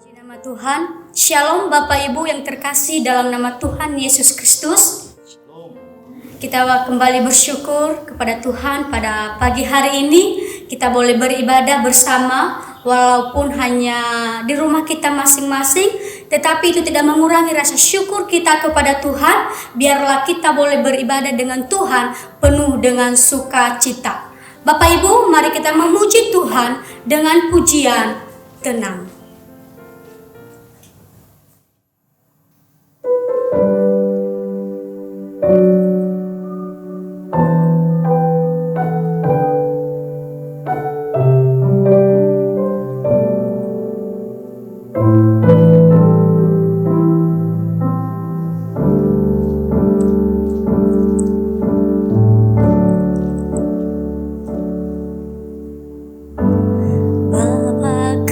Puji nama Tuhan. Shalom Bapak Ibu yang terkasih dalam nama Tuhan Yesus Kristus. Kita kembali bersyukur kepada Tuhan pada pagi hari ini. Kita boleh beribadah bersama walaupun hanya di rumah kita masing-masing, tetapi itu tidak mengurangi rasa syukur kita kepada Tuhan. Biarlah kita boleh beribadah dengan Tuhan penuh dengan sukacita. Bapak Ibu, mari kita memuji Tuhan dengan pujian tenang. Bapa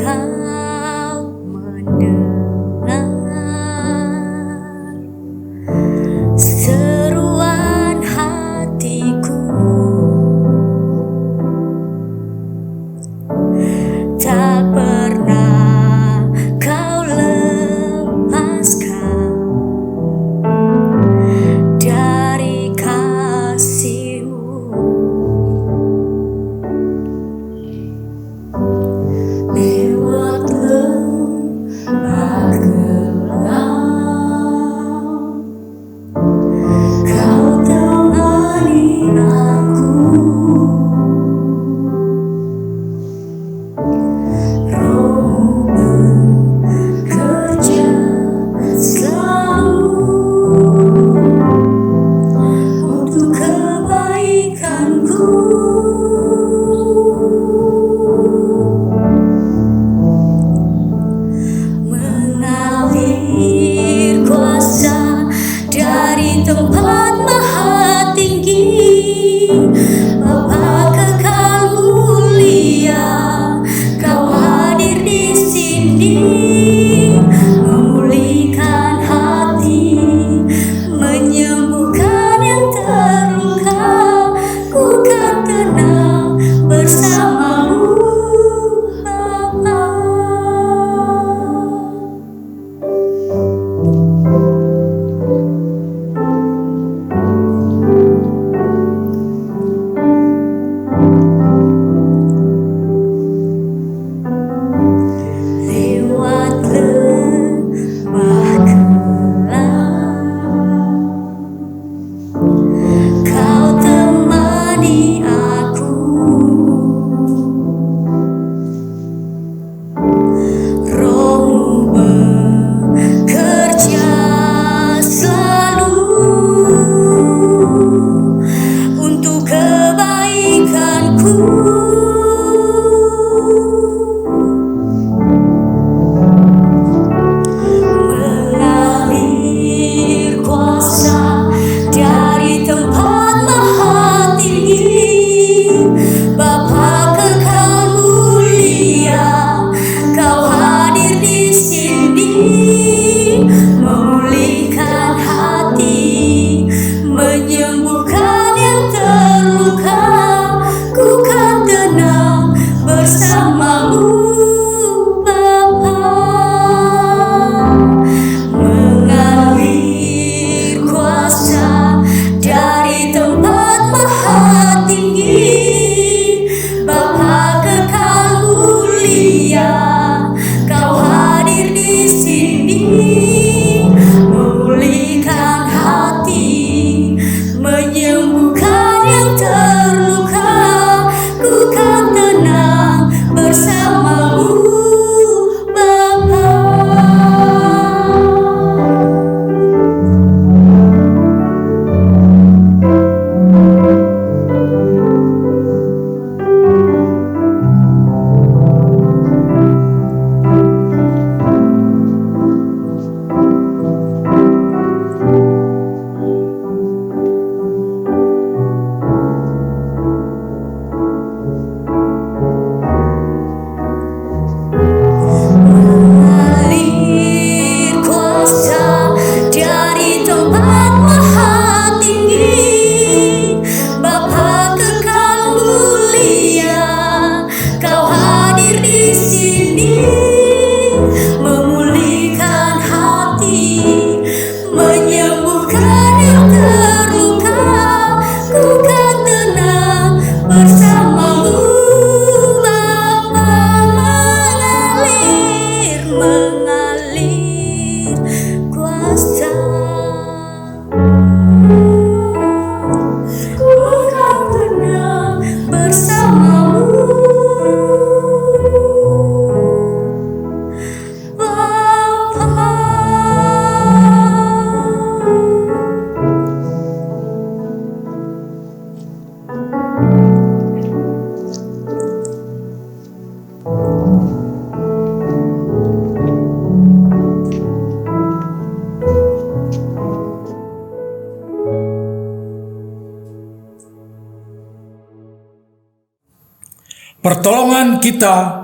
Pertolongan kita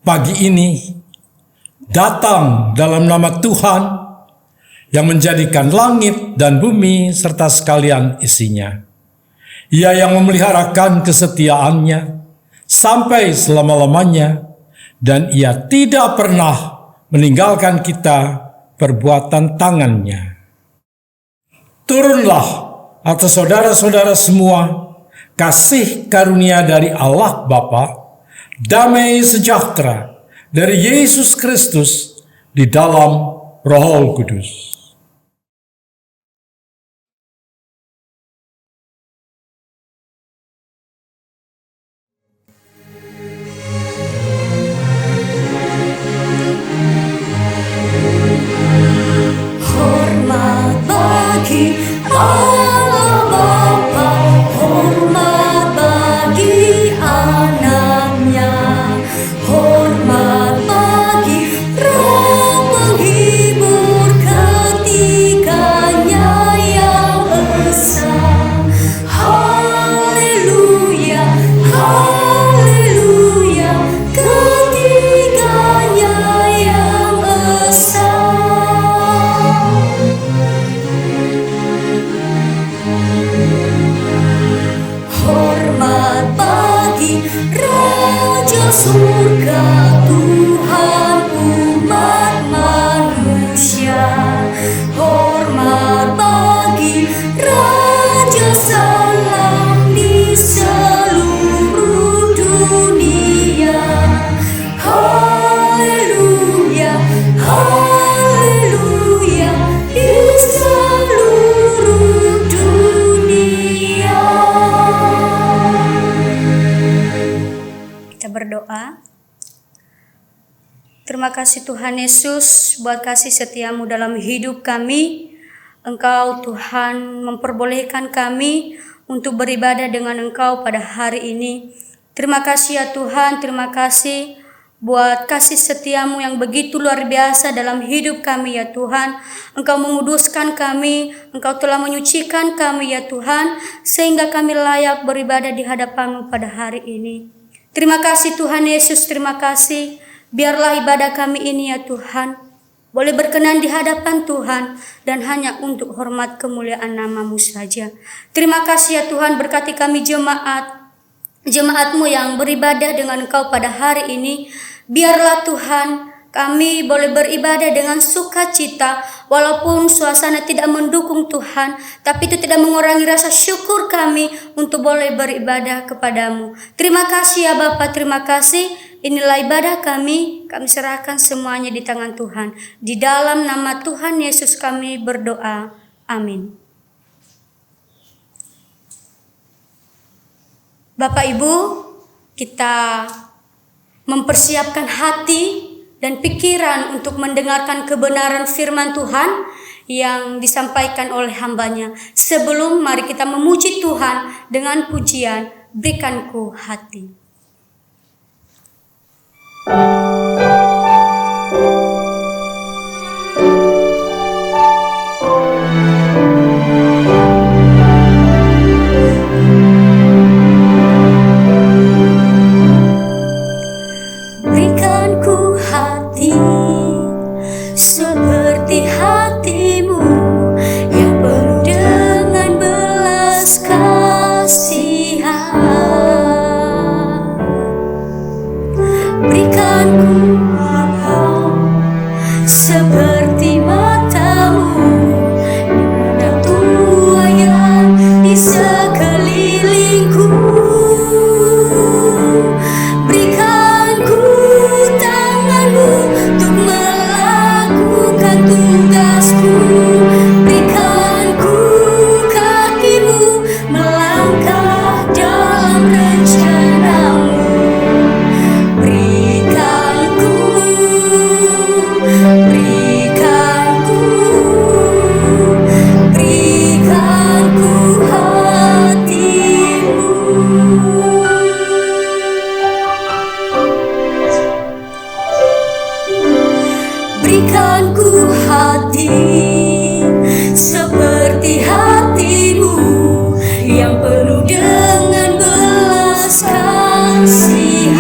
pagi ini datang dalam nama Tuhan yang menjadikan langit dan bumi serta sekalian isinya. Ia yang memeliharakan kesetiaannya sampai selama-lamanya, dan ia tidak pernah meninggalkan kita perbuatan tangannya. Turunlah atas saudara-saudara semua kasih karunia dari Allah Bapa, damai sejahtera dari Yesus Kristus di dalam Roh Kudus. Hormat bagi Allah Bapa, hormat bagi anaknya, hormat bagi Roh penghibur ketiganya yang esa. Haleluya, haleluya, ketiganya yang esa. Hormat bagi Raja Surga, Tuhan umat manusia. Hormat bagi Raja Salam di seluruh dunia. Haleluya, haleluya, di seluruh dunia. Kita berdoa. Terima kasih Tuhan Yesus buat kasih setiamu dalam hidup kami. Engkau Tuhan memperbolehkan kami untuk beribadah dengan Engkau pada hari ini. Terima kasih ya Tuhan, terima kasih buat kasih setiamu yang begitu luar biasa dalam hidup kami ya Tuhan. Engkau menguduskan kami, Engkau telah menyucikan kami ya Tuhan, sehingga kami layak beribadah di hadapan-Mu pada hari ini. Terima kasih Tuhan Yesus, terima kasih. Biarlah ibadah kami ini ya Tuhan boleh berkenan di hadapan Tuhan dan hanya untuk hormat kemuliaan nama-Mu saja. Terima kasih ya Tuhan, berkati kami jemaat-Mu yang beribadah dengan Engkau pada hari ini. Biarlah Tuhan kami boleh beribadah dengan sukacita, walaupun suasana tidak mendukung Tuhan, tapi itu tidak mengurangi rasa syukur kami untuk boleh beribadah kepadamu. Terima kasih ya Bapa, terima kasih. Inilah ibadah kami serahkan semuanya di tangan Tuhan. Di dalam nama Tuhan Yesus kami berdoa. Amin. Bapak Ibu, kita mempersiapkan hati dan pikiran untuk mendengarkan kebenaran firman Tuhan yang disampaikan oleh hamba-Nya. Sebelum, mari kita memuji Tuhan dengan pujian Berikanku Hati. Berikanku hati seperti hatimu yang penuh dengan belas kasihan. Berikanku akal seperti matamu yang tua yang di sekelilingku. Berikanku tanganmu untuk melakukan tugasku. Berikanku kakimu melangkah dalam rencanamu. Berikanku hatimu. Berikanku hati seperti hatimu yang penuh dengan belas kasihan.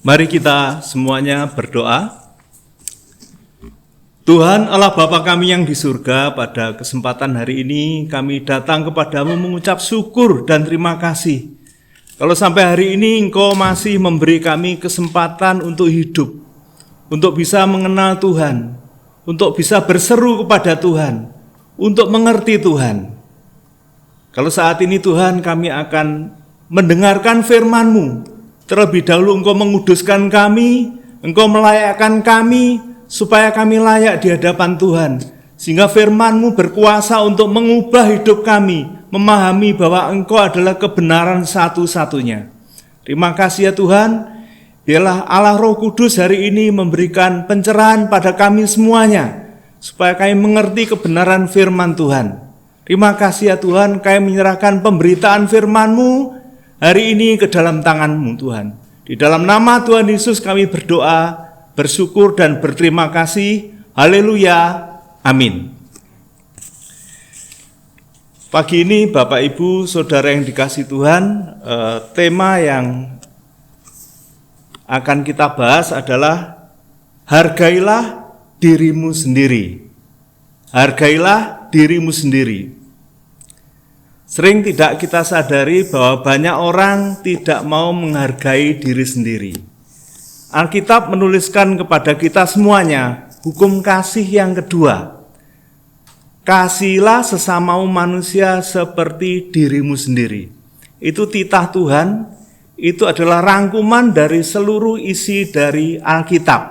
Mari kita semuanya berdoa. Tuhan Allah Bapa kami yang di surga, pada kesempatan hari ini kami datang kepadamu mengucap syukur dan terima kasih. Kalau sampai hari ini Engkau masih memberi kami kesempatan untuk hidup, untuk bisa mengenal Tuhan, untuk bisa berseru kepada Tuhan, untuk mengerti Tuhan. Kalau saat ini Tuhan kami akan mendengarkan firman-Mu, terlebih dahulu Engkau menguduskan kami, Engkau melayakkan kami, supaya kami layak di hadapan Tuhan, sehingga firman-Mu berkuasa untuk mengubah hidup kami, memahami bahwa Engkau adalah kebenaran satu-satunya. Terima kasih ya Tuhan, biarlah Allah Roh Kudus hari ini memberikan pencerahan pada kami semuanya, supaya kami mengerti kebenaran firman Tuhan. Terima kasih ya Tuhan, kami menyerahkan pemberitaan firman-Mu hari ini ke dalam tangan-Mu Tuhan. Di dalam nama Tuhan Yesus kami berdoa, bersyukur dan berterima kasih. Haleluya. Amin. Pagi ini Bapak Ibu Saudara yang dikasihi Tuhan, tema yang akan kita bahas adalah hargailah dirimu sendiri. Hargailah dirimu sendiri. Sering tidak kita sadari bahwa banyak orang tidak mau menghargai diri sendiri. Alkitab menuliskan kepada kita semuanya hukum kasih yang kedua. Kasihilah sesamamu manusia seperti dirimu sendiri. Itu titah Tuhan, itu adalah rangkuman dari seluruh isi dari Alkitab.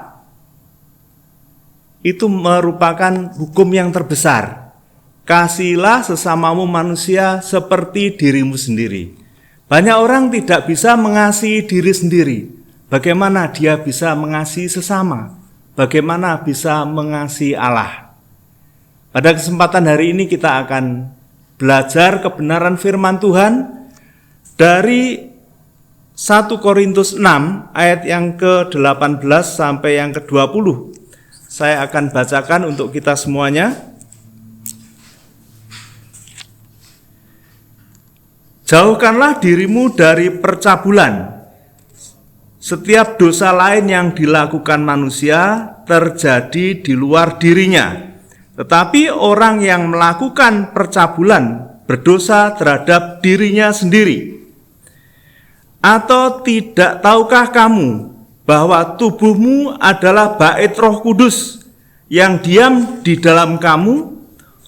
Itu merupakan hukum yang terbesar. Kasihilah sesamamu manusia seperti dirimu sendiri. Banyak orang tidak bisa mengasihi diri sendiri. Bagaimana dia bisa mengasihi sesama? Bagaimana bisa mengasihi Allah? Pada kesempatan hari ini kita akan belajar kebenaran firman Tuhan dari 1 Korintus 6 ayat yang ke-18 sampai yang ke-20. Saya akan bacakan untuk kita semuanya. Jauhkanlah dirimu dari percabulan. Setiap dosa lain yang dilakukan manusia terjadi di luar dirinya. Tetapi orang yang melakukan percabulan berdosa terhadap dirinya sendiri. Atau tidak tahukah kamu bahwa tubuhmu adalah bait Roh Kudus yang diam di dalam kamu,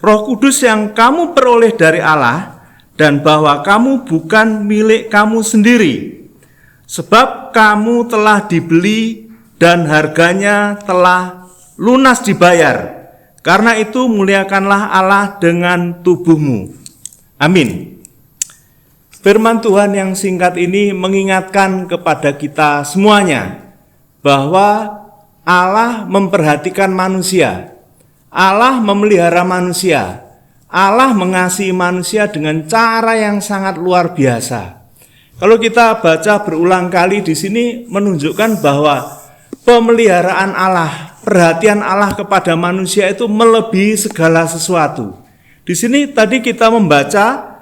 Roh Kudus yang kamu peroleh dari Allah, dan bahwa kamu bukan milik kamu sendiri. Sebab kamu telah dibeli dan harganya telah lunas dibayar. Karena itu muliakanlah Allah dengan tubuhmu. Amin. Firman Tuhan yang singkat ini mengingatkan kepada kita semuanya bahwa Allah memperhatikan manusia. Allah memelihara manusia. Allah mengasihi manusia dengan cara yang sangat luar biasa. Kalau kita baca berulang kali di sini menunjukkan bahwa pemeliharaan Allah, perhatian Allah kepada manusia itu melebihi segala sesuatu. Di sini tadi kita membaca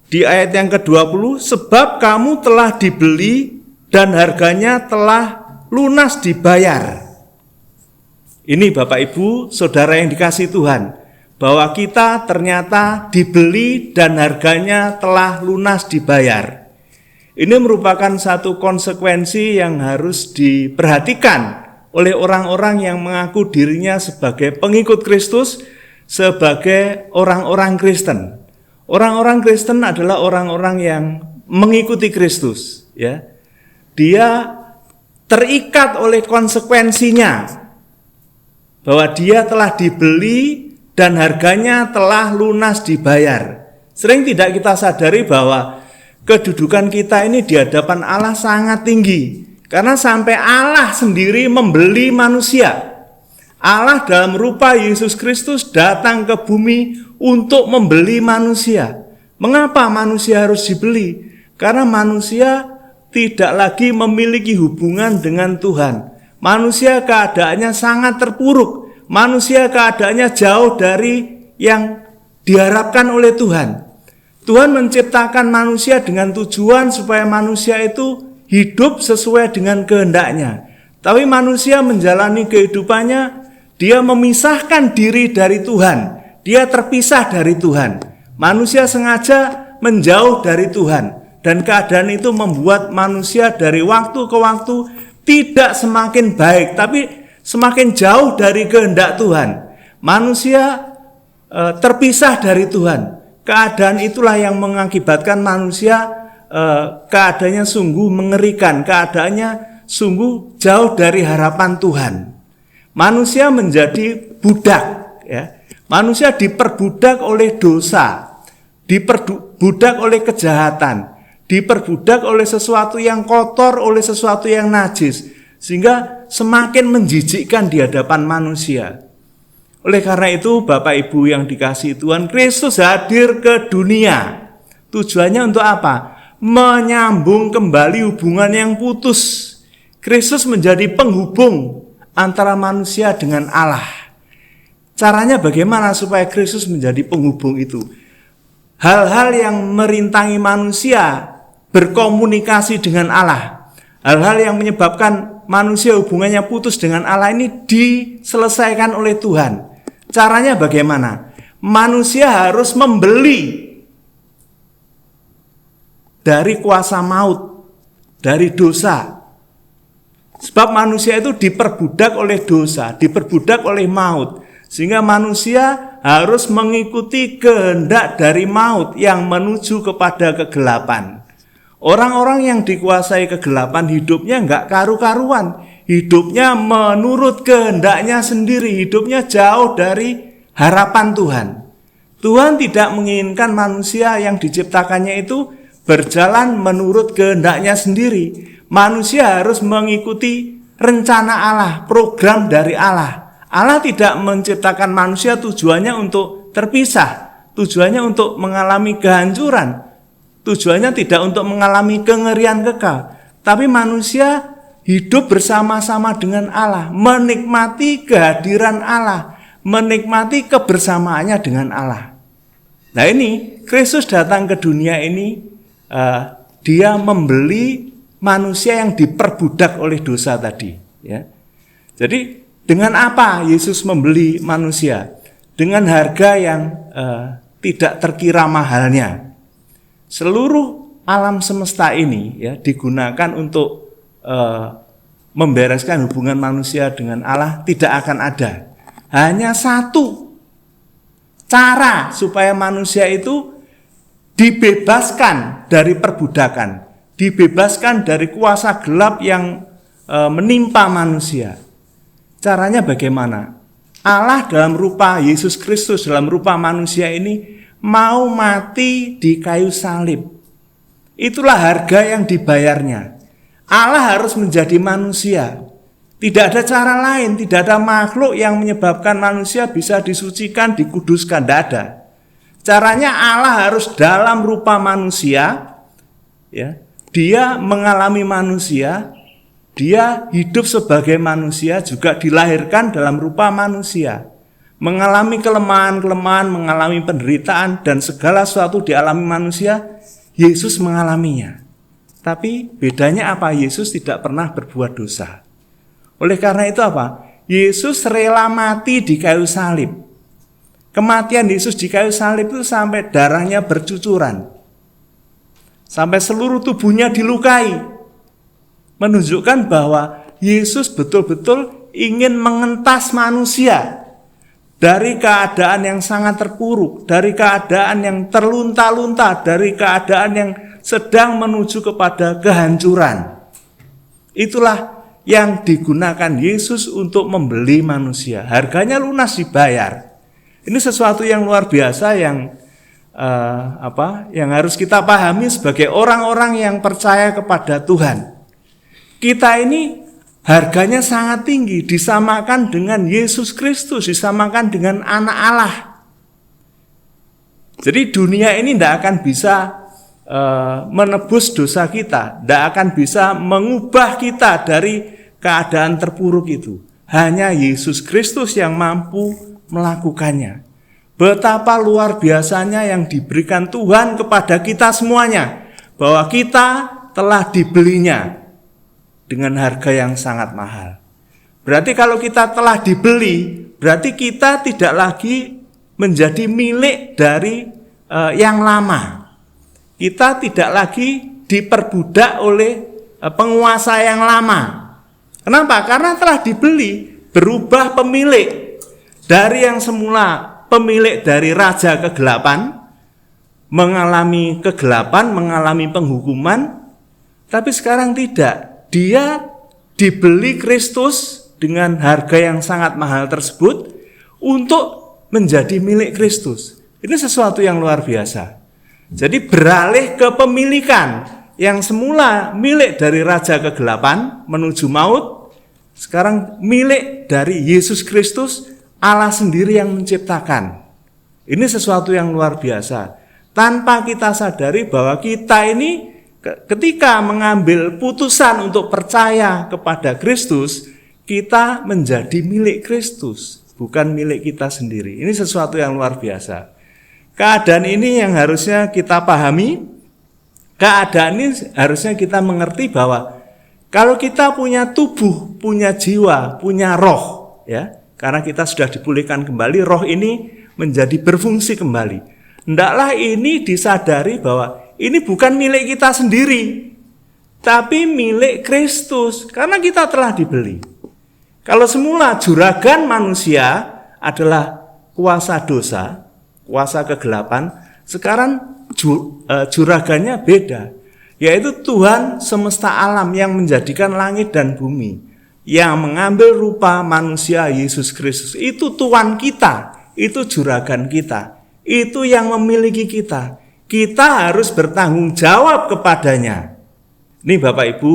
di ayat yang ke-20, sebab kamu telah dibeli dan harganya telah lunas dibayar. Ini Bapak Ibu, Saudara yang dikasihi Tuhan, bahwa kita ternyata dibeli dan harganya telah lunas dibayar. Ini merupakan satu konsekuensi yang harus diperhatikan oleh orang-orang yang mengaku dirinya sebagai pengikut Kristus, sebagai orang-orang Kristen. Orang-orang Kristen adalah orang-orang yang mengikuti Kristus, ya. Dia terikat oleh konsekuensinya bahwa dia telah dibeli dan harganya telah lunas dibayar. Sering tidak kita sadari bahwa kedudukan kita ini di hadapan Allah sangat tinggi. Karena sampai Allah sendiri membeli manusia. Allah dalam rupa Yesus Kristus datang ke bumi untuk membeli manusia. Mengapa manusia harus dibeli? Karena manusia tidak lagi memiliki hubungan dengan Tuhan. Manusia keadaannya sangat terpuruk. Manusia keadaannya jauh dari yang diharapkan oleh Tuhan. Tuhan menciptakan manusia dengan tujuan supaya manusia itu hidup sesuai dengan kehendaknya. Tapi manusia menjalani kehidupannya, dia memisahkan diri dari Tuhan. Dia terpisah dari Tuhan. Manusia sengaja menjauh dari Tuhan. Dan keadaan itu membuat manusia dari waktu ke waktu tidak semakin baik, tapi semakin jauh dari kehendak Tuhan. Manusia terpisah dari Tuhan. Keadaan itulah yang mengakibatkan manusia keadaannya sungguh mengerikan. Keadaannya sungguh jauh dari harapan Tuhan. Manusia menjadi budak, ya. Manusia diperbudak oleh dosa, diperbudak oleh kejahatan, diperbudak oleh sesuatu yang kotor, oleh sesuatu yang najis, sehingga semakin menjijikkan di hadapan manusia. Oleh karena itu, Bapak Ibu yang dikasihi Tuhan, Kristus hadir ke dunia. Tujuannya untuk apa? Menyambung kembali hubungan yang putus. Kristus menjadi penghubung antara manusia dengan Allah. Caranya bagaimana supaya Kristus menjadi penghubung itu? Hal-hal yang merintangi manusia berkomunikasi dengan Allah, hal-hal yang menyebabkan manusia hubungannya putus dengan Allah ini diselesaikan oleh Tuhan. Caranya bagaimana? Manusia harus membeli dari kuasa maut, dari dosa. Sebab manusia itu diperbudak oleh dosa, diperbudak oleh maut. Sehingga manusia harus mengikuti kehendak dari maut yang menuju kepada kegelapan. Orang-orang yang dikuasai kegelapan hidupnya enggak karu-karuan. Hidupnya menurut kehendaknya sendiri. Hidupnya jauh dari harapan Tuhan. Tuhan tidak menginginkan manusia yang diciptakannya itu berjalan menurut kehendaknya sendiri. Manusia harus mengikuti rencana Allah, program dari Allah. Allah tidak menciptakan manusia tujuannya untuk terpisah, tujuannya untuk mengalami kehancuran, tujuannya tidak untuk mengalami kengerian kekal. Tapi manusia hidup bersama-sama dengan Allah, menikmati kehadiran Allah, menikmati kebersamaannya dengan Allah. Nah ini, Kristus datang ke dunia ini, dia membeli manusia yang diperbudak oleh dosa tadi. Ya. Jadi, dengan apa Yesus membeli manusia? Dengan harga yang tidak terkira mahalnya. Seluruh alam semesta ini ya digunakan untuk membereskan hubungan manusia dengan Allah tidak akan ada. Hanya satu cara supaya manusia itu dibebaskan dari perbudakan, dibebaskan dari kuasa gelap yang menimpa manusia. Caranya bagaimana? Allah dalam rupa Yesus Kristus, dalam rupa manusia ini mau mati di kayu salib. Itulah harga yang dibayarnya. Allah harus menjadi manusia. Tidak ada cara lain, tidak ada makhluk yang menyebabkan manusia bisa disucikan, dikuduskan, tidak ada. Caranya Allah harus dalam rupa manusia, ya. Dia mengalami manusia, dia hidup sebagai manusia, juga dilahirkan dalam rupa manusia. Mengalami kelemahan-kelemahan, mengalami penderitaan, dan segala sesuatu dialami manusia, Yesus mengalaminya. Tapi bedanya apa? Yesus tidak pernah berbuat dosa. Oleh karena itu apa? Yesus rela mati di kayu salib. Kematian Yesus di kayu salib itu sampai darahnya bercucuran. Sampai seluruh tubuhnya dilukai. Menunjukkan bahwa Yesus betul-betul ingin mengentas manusia dari keadaan yang sangat terpuruk, dari keadaan yang terlunta-lunta, dari keadaan yang sedang menuju kepada kehancuran. Itulah yang digunakan Yesus untuk membeli manusia. Harganya lunas dibayar. Ini sesuatu yang luar biasa yang harus kita pahami sebagai orang-orang yang percaya kepada Tuhan. Kita ini harganya sangat tinggi, disamakan dengan Yesus Kristus, disamakan dengan anak Allah. Jadi dunia ini tidak akan bisa menebus dosa kita, tidak akan bisa mengubah kita dari keadaan terpuruk itu. Hanya Yesus Kristus yang mampu melakukannya. Betapa luar biasanya yang diberikan Tuhan kepada kita semuanya, bahwa kita telah dibelinya. dengan harga yang sangat mahal. Berarti kalau kita telah dibeli, berarti kita tidak lagi menjadi milik dari yang lama. Kita tidak lagi diperbudak oleh penguasa yang lama. Kenapa? Karena telah dibeli, berubah pemilik. Dari yang semula pemilik dari raja kegelapan, mengalami kegelapan, mengalami penghukuman, tapi sekarang tidak. Dia dibeli Kristus dengan harga yang sangat mahal tersebut untuk menjadi milik Kristus. Ini sesuatu yang luar biasa. Jadi beralih ke pemilikan yang semula milik dari raja kegelapan menuju maut, sekarang milik dari Yesus Kristus, Allah sendiri yang menciptakan. Ini sesuatu yang luar biasa. Tanpa kita sadari bahwa kita ini ketika mengambil putusan untuk percaya kepada Kristus, kita menjadi milik Kristus, bukan milik kita sendiri. Ini sesuatu yang luar biasa. Keadaan ini yang harusnya kita pahami. Keadaan ini harusnya kita mengerti bahwa kalau kita punya tubuh, punya jiwa, punya roh, ya, karena kita sudah dipulihkan kembali, roh ini menjadi berfungsi kembali. Hendaklah ini disadari bahwa ini bukan milik kita sendiri, tapi milik Kristus, karena kita telah dibeli. Kalau semula juragan manusia adalah kuasa dosa, kuasa kegelapan, sekarang juragannya beda, yaitu Tuhan semesta alam yang menjadikan langit dan bumi, yang mengambil rupa manusia Yesus Kristus. Itu Tuhan kita, itu juragan kita, itu yang memiliki kita. Kita harus bertanggung jawab kepadanya. Ini Bapak Ibu,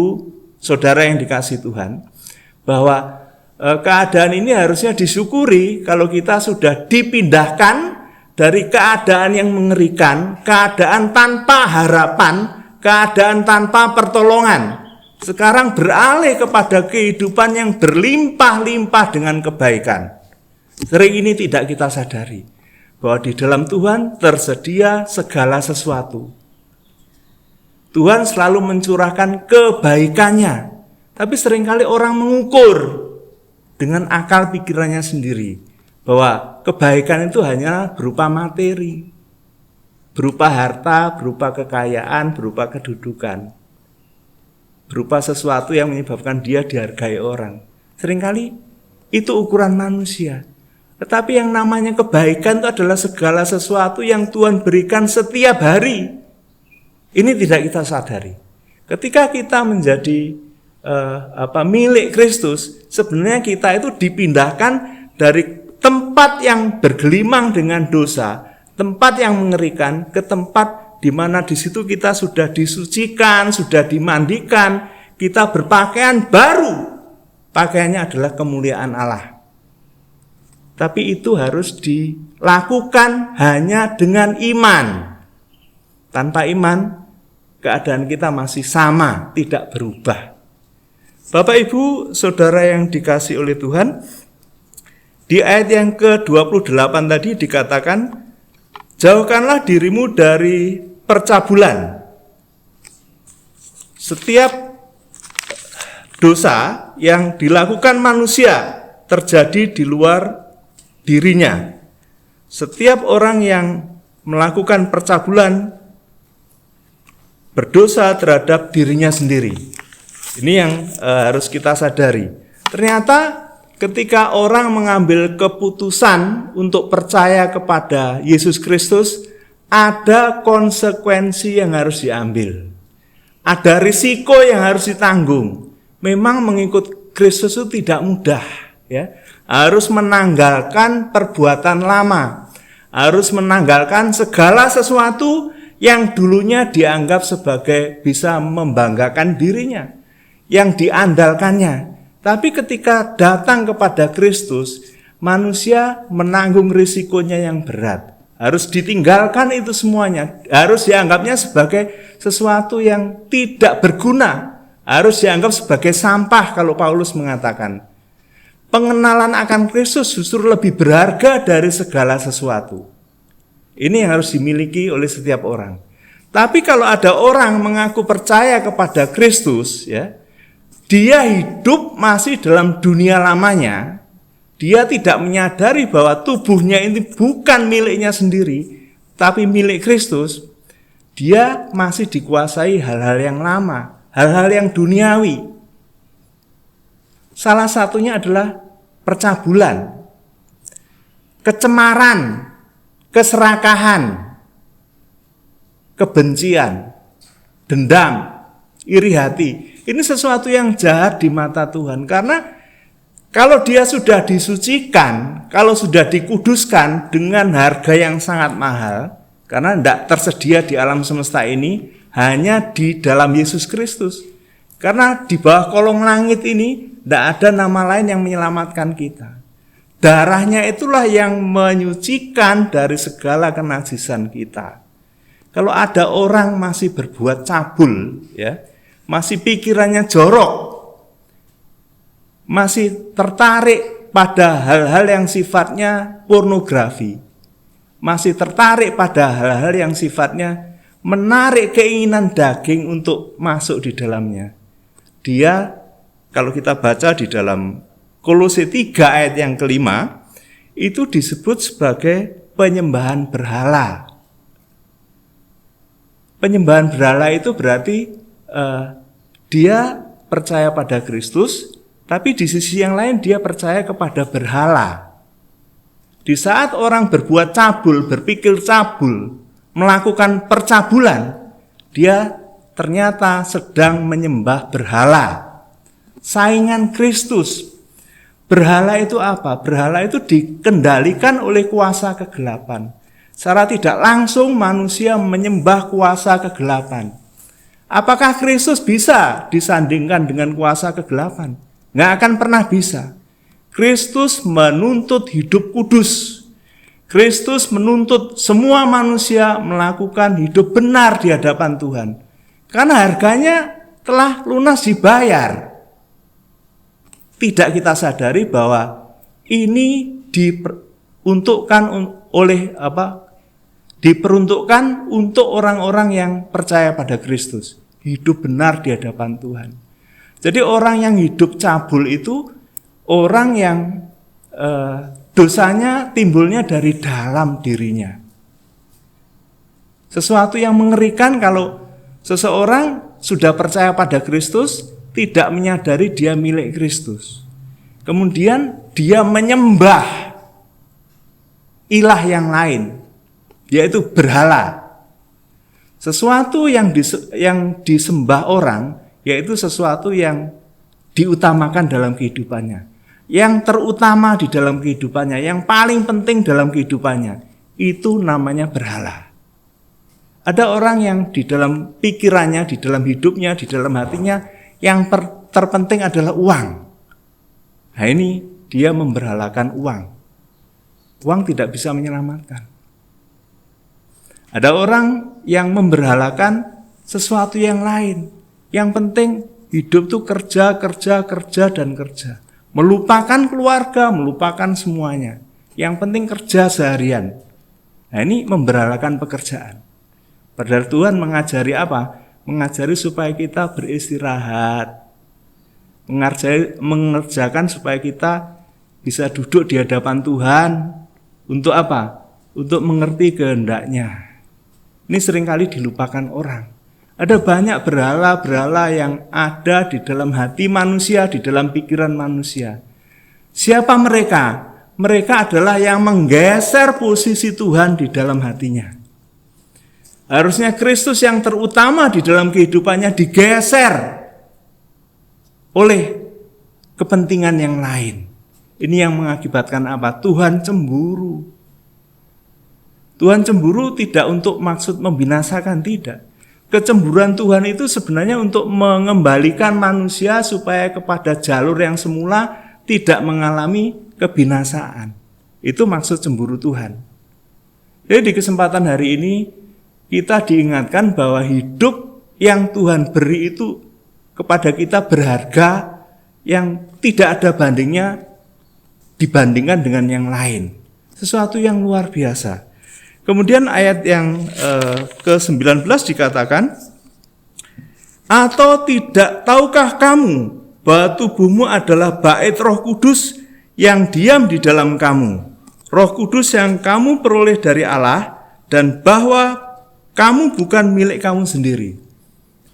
Saudara yang dikasihi Tuhan, bahwa keadaan ini harusnya disyukuri kalau kita sudah dipindahkan dari keadaan yang mengerikan, keadaan tanpa harapan, keadaan tanpa pertolongan. Sekarang beralih kepada kehidupan yang berlimpah-limpah dengan kebaikan. Sering ini tidak kita sadari bahwa di dalam Tuhan tersedia segala sesuatu. Tuhan selalu mencurahkan kebaikannya, tapi seringkali orang mengukur dengan akal pikirannya sendiri bahwa kebaikan itu hanya berupa materi, berupa harta, berupa kekayaan, berupa kedudukan, berupa sesuatu yang menyebabkan dia dihargai orang. Seringkali itu ukuran manusia. Tetapi yang namanya kebaikan itu adalah segala sesuatu yang Tuhan berikan setiap hari. Ini tidak kita sadari. Ketika kita menjadi milik Kristus, sebenarnya kita itu dipindahkan dari tempat yang bergelimang dengan dosa, tempat yang mengerikan, ke tempat di mana di situ kita sudah disucikan, sudah dimandikan, kita berpakaian baru. Pakaiannya adalah kemuliaan Allah. Tapi itu harus dilakukan hanya dengan iman. Tanpa iman, keadaan kita masih sama, tidak berubah. Bapak Ibu, Saudara yang dikasihi oleh Tuhan, di ayat yang ke-28 tadi dikatakan, jauhkanlah dirimu dari percabulan. Setiap dosa yang dilakukan manusia terjadi di luar dirinya. Setiap orang yang melakukan percabulan berdosa terhadap dirinya sendiri. Ini yang harus kita sadari. Ternyata ketika orang mengambil keputusan untuk percaya kepada Yesus Kristus, ada konsekuensi yang harus diambil. Ada risiko yang harus ditanggung. Memang mengikut Kristus itu tidak mudah, ya. Harus menanggalkan perbuatan lama. Harus menanggalkan segala sesuatu yang dulunya dianggap sebagai bisa membanggakan dirinya, yang diandalkannya. Tapi ketika datang kepada Kristus, manusia menanggung risikonya yang berat. Harus ditinggalkan itu semuanya. Harus dianggapnya sebagai sesuatu yang tidak berguna. Harus dianggap sebagai sampah kalau Paulus mengatakan. Pengenalan akan Kristus justru lebih berharga dari segala sesuatu. Ini yang harus dimiliki oleh setiap orang. Tapi kalau ada orang mengaku percaya kepada Kristus, ya, dia hidup masih dalam dunia lamanya, dia tidak menyadari bahwa tubuhnya ini bukan miliknya sendiri, tapi milik Kristus. Dia masih dikuasai hal-hal yang lama, hal-hal yang duniawi. Salah satunya adalah percabulan, kecemaran, keserakahan, kebencian, dendam, iri hati. Ini sesuatu yang jahat di mata Tuhan, karena kalau dia sudah disucikan, kalau sudah dikuduskan dengan harga yang sangat mahal, karena tidak tersedia di alam semesta ini, hanya di dalam Yesus Kristus. Karena di bawah kolong langit ini tidak ada nama lain yang menyelamatkan kita. Darahnya itulah yang menyucikan dari segala kenajisan kita. Kalau ada orang masih berbuat cabul, ya, masih pikirannya jorok, masih tertarik pada hal-hal yang sifatnya pornografi, masih tertarik pada hal-hal yang sifatnya menarik keinginan daging untuk masuk di dalamnya. Dia, kalau kita baca di dalam Kolose 3 ayat yang kelima, itu disebut sebagai penyembahan berhala. Penyembahan berhala itu berarti dia percaya pada Kristus, tapi di sisi yang lain dia percaya kepada berhala. Di saat orang berbuat cabul, berpikir cabul, melakukan percabulan, dia ternyata sedang menyembah berhala, saingan Kristus. Berhala itu apa? Berhala itu dikendalikan oleh kuasa kegelapan. Secara tidak langsung manusia menyembah kuasa kegelapan. Apakah Kristus bisa disandingkan dengan kuasa kegelapan? Nggak akan pernah bisa. Kristus menuntut hidup kudus. Kristus menuntut semua manusia melakukan hidup benar di hadapan Tuhan. Karena harganya telah lunas dibayar. Tidak kita sadari bahwa ini diperuntukkan untuk orang-orang yang percaya pada Kristus. Hidup benar di hadapan Tuhan. Jadi orang yang hidup cabul itu orang yang dosanya timbulnya dari dalam dirinya. Sesuatu yang mengerikan kalau seseorang sudah percaya pada Kristus, tidak menyadari dia milik Kristus. Kemudian dia menyembah ilah yang lain, yaitu berhala. Sesuatu yang disembah orang, yaitu sesuatu yang diutamakan dalam kehidupannya. Yang terutama di dalam kehidupannya, yang paling penting dalam kehidupannya, itu namanya berhala. Ada orang yang di dalam pikirannya, di dalam hidupnya, di dalam hatinya, yang terpenting adalah uang. Nah ini dia memberhalakan uang. Uang tidak bisa menyelamatkan. Ada orang yang memberhalakan sesuatu yang lain. Yang penting hidup itu kerja, dan kerja. Melupakan keluarga, melupakan semuanya. Yang penting kerja seharian. Nah ini memberhalakan pekerjaan. Padahal Tuhan mengajari apa? Mengajari supaya kita beristirahat. Mengerjakan supaya kita bisa duduk di hadapan Tuhan. Untuk apa? Untuk mengerti kehendaknya. Ini seringkali dilupakan orang. Ada banyak berhala-berhala yang ada di dalam hati manusia, di dalam pikiran manusia. Siapa mereka? Mereka adalah yang menggeser posisi Tuhan di dalam hatinya. Harusnya Kristus yang terutama di dalam kehidupannya digeser oleh kepentingan yang lain. Ini yang mengakibatkan apa? Tuhan cemburu. Tuhan cemburu tidak untuk maksud membinasakan, tidak. Kecemburuan Tuhan itu sebenarnya untuk mengembalikan manusia supaya kepada jalur yang semula tidak mengalami kebinasaan. Itu maksud cemburu Tuhan. Jadi di kesempatan hari ini kita diingatkan bahwa hidup yang Tuhan beri itu kepada kita berharga yang tidak ada bandingnya dibandingkan dengan yang lain. Sesuatu yang luar biasa. Kemudian ayat yang ke-19 dikatakan, atau tidak tahukah kamu bahwa tubuhmu adalah bait Roh Kudus yang diam di dalam kamu, Roh Kudus yang kamu peroleh dari Allah, dan bahwa kamu bukan milik kamu sendiri.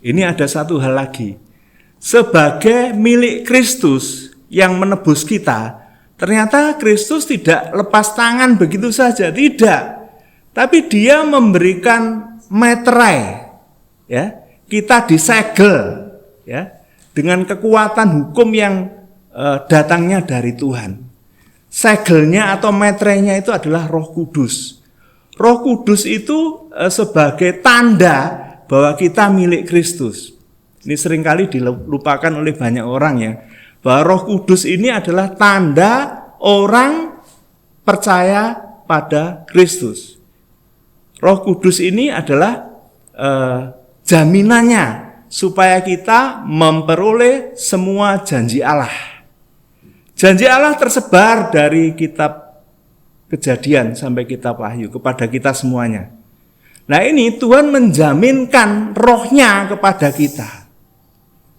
Ini ada satu hal lagi. Sebagai milik Kristus yang menebus kita, ternyata Kristus tidak lepas tangan begitu saja, tidak. Tapi dia memberikan meterai, ya, kita disegel, ya, dengan kekuatan hukum yang datangnya dari Tuhan. Segelnya atau meterainya itu adalah Roh Kudus. Roh Kudus itu sebagai tanda bahwa kita milik Kristus. Ini seringkali dilupakan oleh banyak orang, ya, bahwa Roh Kudus ini adalah tanda orang percaya pada Kristus. Roh Kudus ini adalah jaminannya supaya kita memperoleh semua janji Allah. Janji Allah tersebar dari kitab Kejadian sampai kitab Wahyu kepada kita semuanya. Nah, ini Tuhan menjaminkan rohnya kepada kita.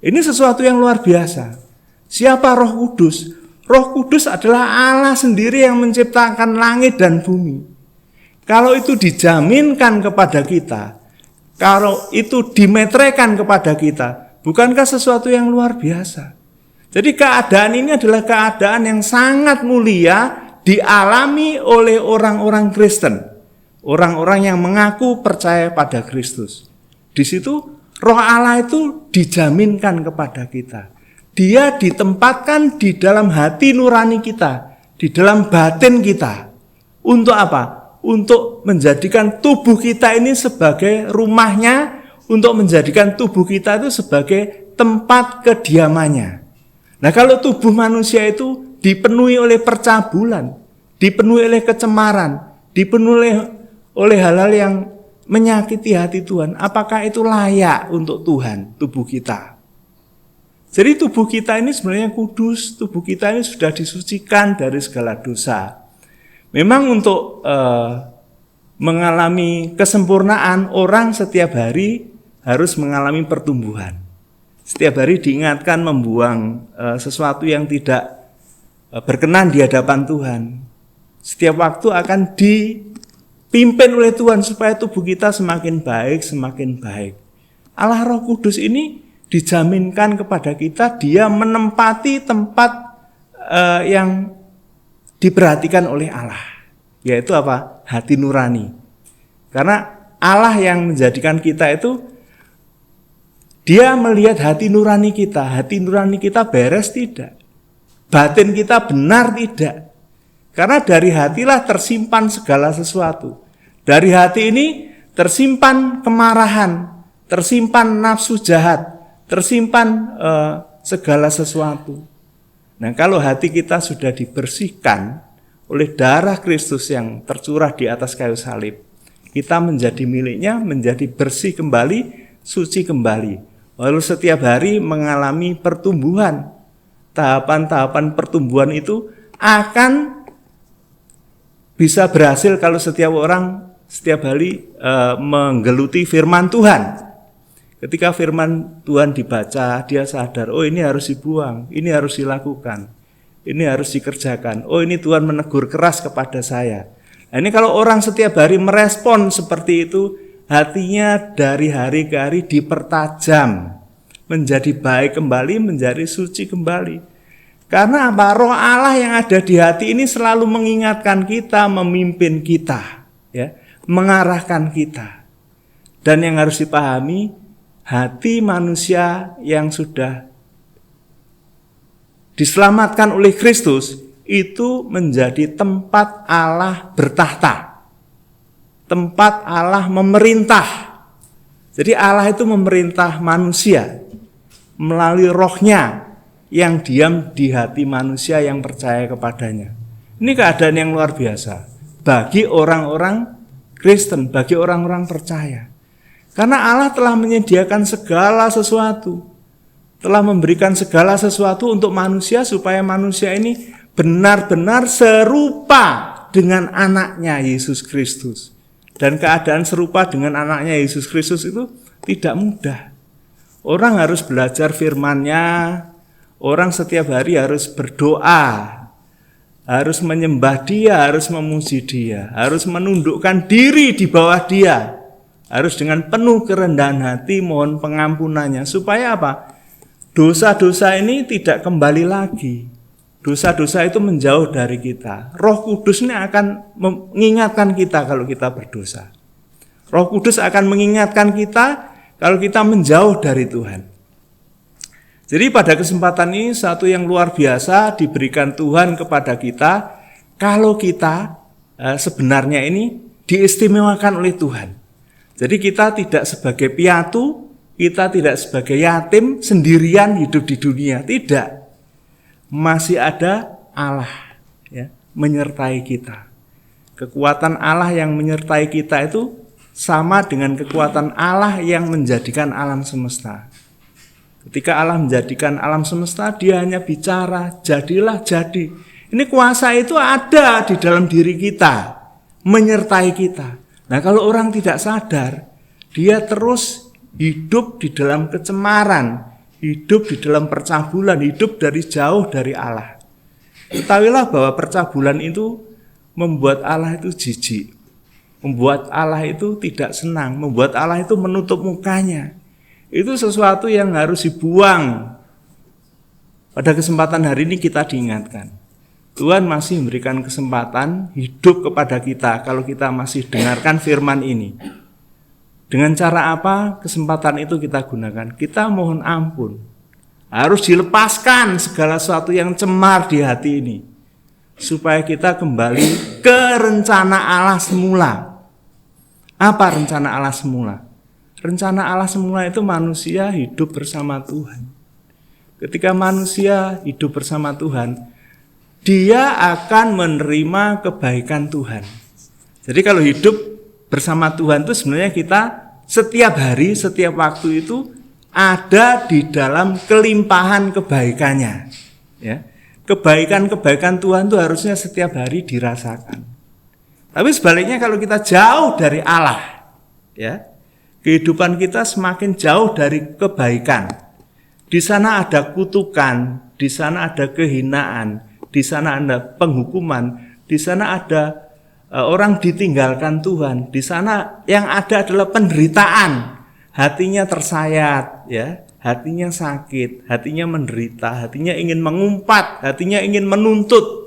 Ini sesuatu yang luar biasa. Siapa Roh Kudus? Roh Kudus adalah Allah sendiri yang menciptakan langit dan bumi. Kalau itu dijaminkan kepada kita, kalau itu dimeteraikan kepada kita, bukankah sesuatu yang luar biasa? Jadi keadaan ini adalah keadaan yang sangat mulia dialami oleh orang-orang Kristen, orang-orang yang mengaku percaya pada Kristus. Di situ Roh Allah itu dijaminkan kepada kita. Dia ditempatkan di dalam hati nurani kita, di dalam batin kita. Untuk apa? Untuk menjadikan tubuh kita ini sebagai rumahnya, untuk menjadikan tubuh kita itu sebagai tempat kediamannya. Nah, kalau tubuh manusia itu dipenuhi oleh percabulan, dipenuhi oleh kecemaran, dipenuhi oleh hal-hal yang menyakiti hati Tuhan, apakah itu layak untuk Tuhan, tubuh kita? Jadi tubuh kita ini sebenarnya kudus, tubuh kita ini sudah disucikan dari segala dosa. Memang untuk mengalami kesempurnaan, orang setiap hari harus mengalami pertumbuhan. Setiap hari diingatkan membuang sesuatu yang tidak berkenan di hadapan Tuhan. Setiap waktu akan dipimpin oleh Tuhan supaya tubuh kita semakin baik, semakin baik. Allah Roh Kudus ini dijaminkan kepada kita, dia menempati tempat yang diperhatikan oleh Allah, yaitu apa? Hati nurani. Karena Allah yang menjadikan kita itu, dia melihat hati nurani kita beres tidak? Batin kita benar tidak? Karena dari hatilah tersimpan segala sesuatu. Dari hati ini tersimpan kemarahan, tersimpan nafsu jahat, tersimpan segala sesuatu. Nah, kalau hati kita sudah dibersihkan oleh darah Kristus yang tercurah di atas kayu salib, kita menjadi miliknya, menjadi bersih kembali, suci kembali. Lalu setiap hari mengalami pertumbuhan. Tahapan-tahapan pertumbuhan itu akan bisa berhasil kalau setiap orang setiap hari menggeluti firman Tuhan. Ketika firman Tuhan dibaca, dia sadar, oh ini harus dibuang, ini harus dilakukan, ini harus dikerjakan. Oh ini Tuhan menegur keras kepada saya. Nah, ini kalau orang setiap hari merespon seperti itu, hatinya dari hari ke hari dipertajam, menjadi baik kembali, menjadi suci kembali. Karena apa? Roh Allah yang ada di hati ini selalu mengingatkan kita, memimpin kita, ya, mengarahkan kita. Dan yang harus dipahami, hati manusia yang sudah diselamatkan oleh Kristus itu menjadi tempat Allah bertahta, tempat Allah memerintah. Jadi Allah itu memerintah manusia melalui rohnya yang diam di hati manusia yang percaya kepadanya. Ini keadaan yang luar biasa bagi orang-orang Kristen, bagi orang-orang percaya. Karena Allah telah menyediakan segala sesuatu, telah memberikan segala sesuatu untuk manusia supaya manusia ini benar-benar serupa dengan anaknya Yesus Kristus. Dan keadaan serupa dengan anaknya Yesus Kristus itu tidak mudah. Orang harus belajar firman-Nya, Orang setiap hari harus berdoa, harus menyembah Dia, harus memuji Dia, harus menundukkan diri di bawah Dia, harus dengan penuh kerendahan hati mohon pengampunannya. Supaya apa? Dosa-dosa ini tidak kembali lagi. Dosa-dosa itu menjauh dari kita. Roh Kudus ini akan mengingatkan kita kalau kita berdosa. Roh Kudus akan mengingatkan kita kalau kita menjauh dari Tuhan. Jadi pada kesempatan ini satu yang luar biasa diberikan Tuhan kepada kita kalau kita sebenarnya ini diistimewakan oleh Tuhan. Jadi kita tidak sebagai piatu, kita tidak sebagai yatim sendirian hidup di dunia, tidak. Masih ada Allah ya, menyertai kita. Kekuatan Allah yang menyertai kita itu sama dengan kekuatan Allah yang menjadikan alam semesta. Ketika Allah menjadikan alam semesta, Dia hanya bicara, jadilah jadi. Ini kuasa itu ada di dalam diri kita, menyertai kita. Nah, kalau orang tidak sadar, dia terus hidup di dalam kecemaran, hidup di dalam percabulan, hidup dari jauh dari Allah. Ketahuilah bahwa percabulan itu membuat Allah itu jijik, membuat Allah itu tidak senang, membuat Allah itu menutup mukanya. Itu sesuatu yang harus dibuang. Pada kesempatan hari ini kita diingatkan. Tuhan masih memberikan kesempatan hidup kepada kita kalau kita masih dengarkan firman ini. Dengan cara apa kesempatan itu kita gunakan? Kita mohon ampun. Harus dilepaskan segala sesuatu yang cemar di hati ini. Supaya kita kembali ke rencana Allah semula. Apa rencana Allah semula? Rencana Allah semula itu manusia hidup bersama Tuhan. Ketika manusia hidup bersama Tuhan, dia akan menerima kebaikan Tuhan. Jadi kalau hidup bersama Tuhan itu sebenarnya kita setiap hari, setiap waktu itu ada di dalam kelimpahan kebaikannya. Ya. Kebaikan-kebaikan Tuhan itu harusnya setiap hari dirasakan. Tapi sebaliknya kalau kita jauh dari Allah, ya, kehidupan kita semakin jauh dari kebaikan. Di sana ada kutukan, di sana ada kehinaan, di sana ada penghukuman, di sana ada orang ditinggalkan Tuhan, di sana yang ada adalah penderitaan. Hatinya tersayat, ya, hatinya sakit, hatinya menderita, hatinya ingin mengumpat, hatinya ingin menuntut.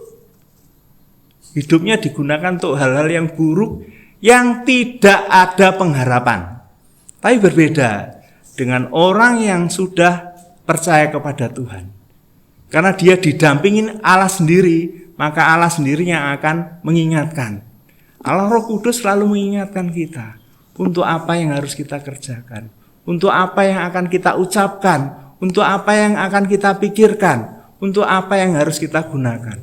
Hidupnya digunakan untuk hal-hal yang buruk yang tidak ada pengharapan. Tapi berbeda dengan orang yang sudah percaya kepada Tuhan. Karena dia didampingin Allah sendiri, maka Allah sendiri yang akan mengingatkan. Allah Roh Kudus selalu mengingatkan kita untuk apa yang harus kita kerjakan, untuk apa yang akan kita ucapkan, untuk apa yang akan kita pikirkan, untuk apa yang harus kita gunakan.